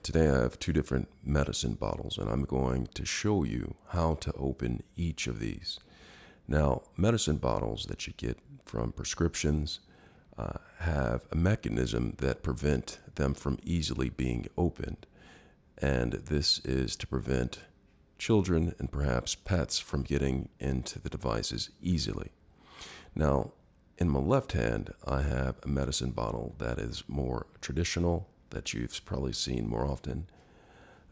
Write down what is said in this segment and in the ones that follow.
today I have two different medicine bottles, and I'm going to show you how to open each of these. Now, medicine bottles that you get from prescriptions have a mechanism that prevent them from easily being opened, and this is to prevent children and perhaps pets from getting into the devices easily. Now, in my left hand, I have a medicine bottle that is more traditional, that you've probably seen more often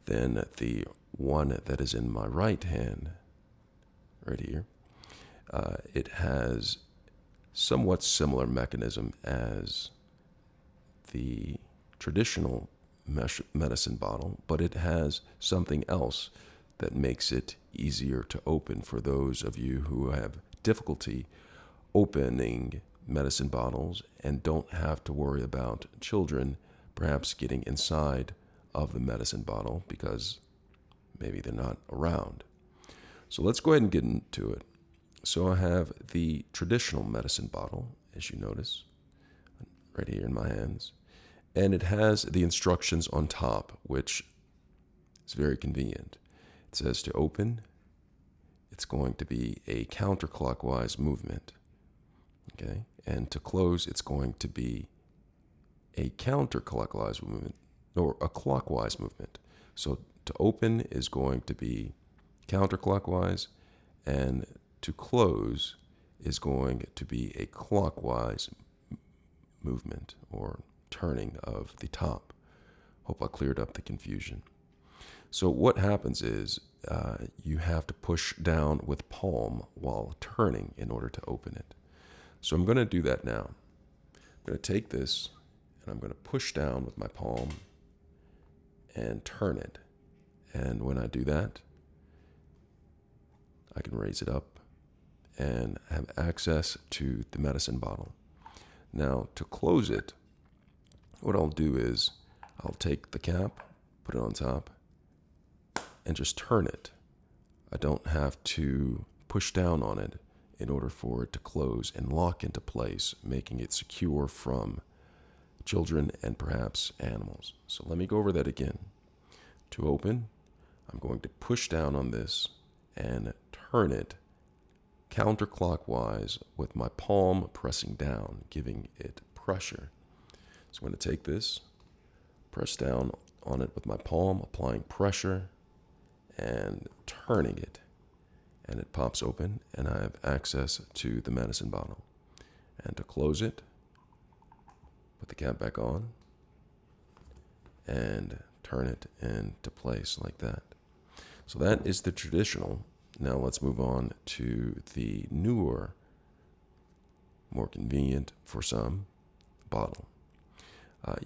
than the one that is in my right hand, right here. It has somewhat similar mechanism as the traditional medicine bottle, but it has something else that makes it easier to open for those of you who have difficulty opening medicine bottles and don't have to worry about children perhaps getting inside of the medicine bottle because maybe they're not around. So let's go ahead and get into it. So I have the traditional medicine bottle, as you notice, right here in my hands. And it has the instructions on top, which is very convenient. It says to open, it's going to be a counterclockwise movement. Okay? And to close, it's going to be a counterclockwise movement, or a clockwise movement. So to open is going to be counterclockwise, and to close is going to be a clockwise movement or turning of the top. Hope I cleared up the confusion. So what happens is you have to push down with palm while turning in order to open it. So I'm going to do that now. I'm going to take this and I'm going to push down with my palm and turn it. And when I do that, I can raise it up and have access to the medicine bottle. Now, to close it, what I'll do is I'll take the cap, put it on top, and just turn it. I don't have to push down on it in order for it to close and lock into place, making it secure from children and perhaps animals. So let me go over that again. To open, I'm going to push down on this and turn it counterclockwise with my palm pressing down, giving it pressure. So I'm going to take this, press down on it with my palm, applying pressure, and turning it. And it pops open, and I have access to the medicine bottle. And to close it, put the cap back on, and turn it into place like that. So that is the traditional. Now let's move on to the newer, more convenient for some, bottle.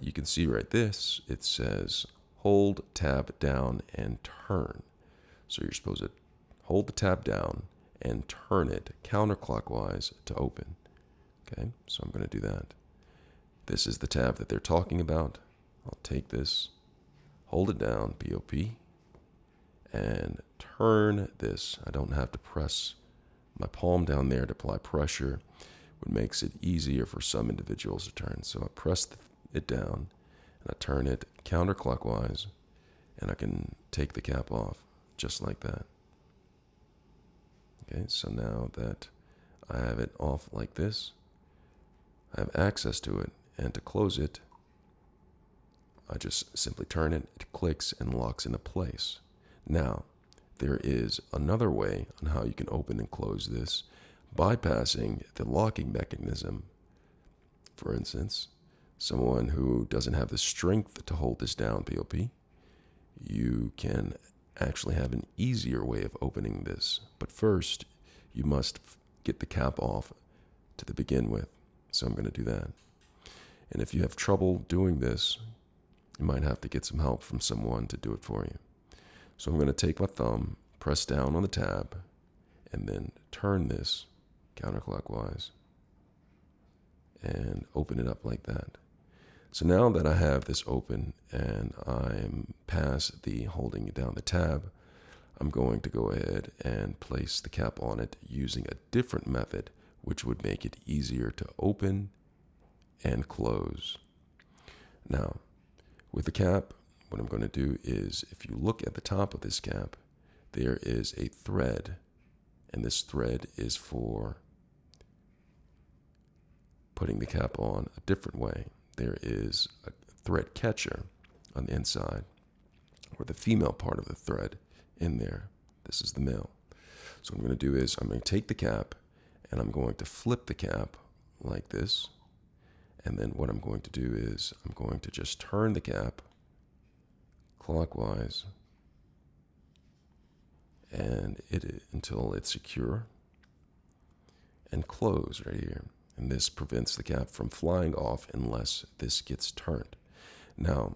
You can see right this, it says hold tab down and turn. So you're supposed to hold the tab down and turn it counterclockwise to open. Okay, so I'm going to do that. This is the tab that they're talking about. I'll take this, hold it down, BOP, and turn this. I don't have to press my palm down there to apply pressure, which makes it easier for some individuals to turn. So I press it down, and I turn it counterclockwise, and I can take the cap off just like that. Okay, so now that I have it off like this, I have access to it, and to close it, I just simply turn it, it clicks and locks into place. Now, there is another way on how you can open and close this, bypassing the locking mechanism. For instance, someone who doesn't have the strength to hold this down, POP, you can actually have an easier way of opening this. But first, you must get the cap off to begin with. So I'm going to do that. And if you have trouble doing this, you might have to get some help from someone to do it for you. So I'm going to take my thumb, press down on the tab, and then turn this counterclockwise and open it up like that. So now that I have this open and I'm past the holding down the tab, I'm going to go ahead and place the cap on it using a different method, which would make it easier to open and close. Now, with the cap, what I'm going to do is, if you look at the top of this cap, there is a thread, and this thread is for putting the cap on a different way. There is a thread catcher on the inside, or the female part of the thread in there. This is the male. So what I'm going to do is I'm going to take the cap and I'm going to flip the cap like this. And then what I'm going to do is I'm going to just turn the cap clockwise and until it's secure, and close right here. And this prevents the cap from flying off unless this gets turned. Now,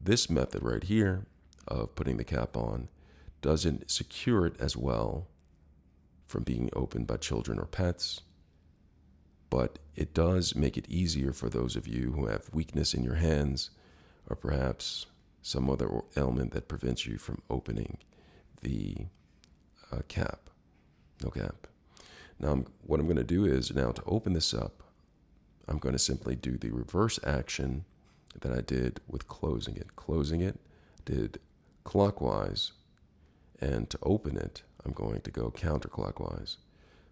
this method right here of putting the cap on doesn't secure it as well from being opened by children or pets, but it does make it easier for those of you who have weakness in your hands, or perhaps some other ailment that prevents you from opening the cap. No cap. Now, what I'm going to do is, now to open this up, I'm going to simply do the reverse action that I did with closing it. Closing it, did clockwise, and to open it, I'm going to go counterclockwise.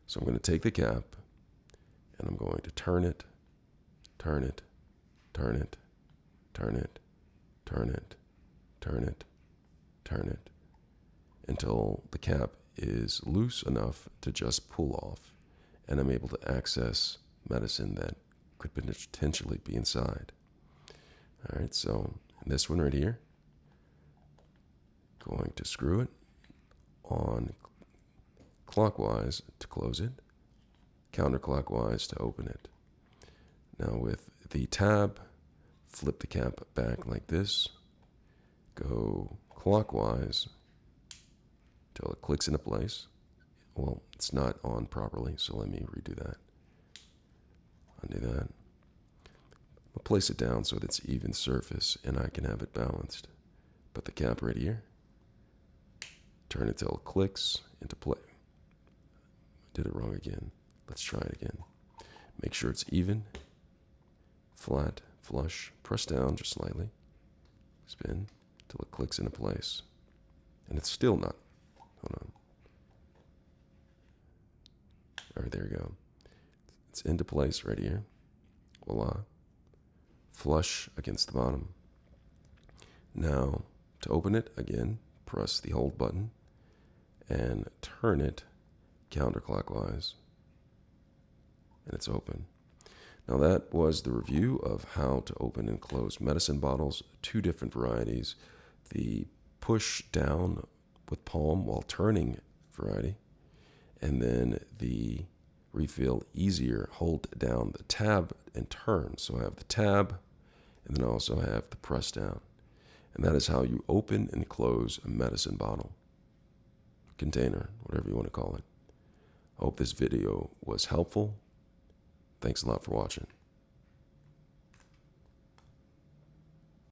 So I'm going to take the cap, and I'm going to turn it, turn it, turn it, turn it, turn it, turn it, turn it, until the cap is loose enough to just pull off, and I'm able to access medicine that could potentially be inside. All right, so in this one right here, going to screw it on clockwise to close it, counterclockwise to open it. Now with the tab, flip the cap back like this, go clockwise till it clicks into place. Well, it's not on properly, so let me redo that. Undo that. I'll place it down so that it's even surface and I can have it balanced. Put the cap right here. Turn it till it clicks into play. I did it wrong again. Let's try it again. Make sure it's even, flat, flush. Press down just slightly. Spin till it clicks into place. And it's still not. Hold on. All right, there we go. It's into place right here. Voila. Flush against the bottom. Now, to open it, again, press the hold button and turn it counterclockwise. And it's open. Now that was the review of how to open and close medicine bottles, 2 different varieties. The push down with palm while turning variety, and then the refill easier, hold down the tab and turn. So I have the tab, and then I also have the press down. And that is how you open and close a medicine bottle, container, whatever you want to call it. I hope this video was helpful. Thanks a lot for watching.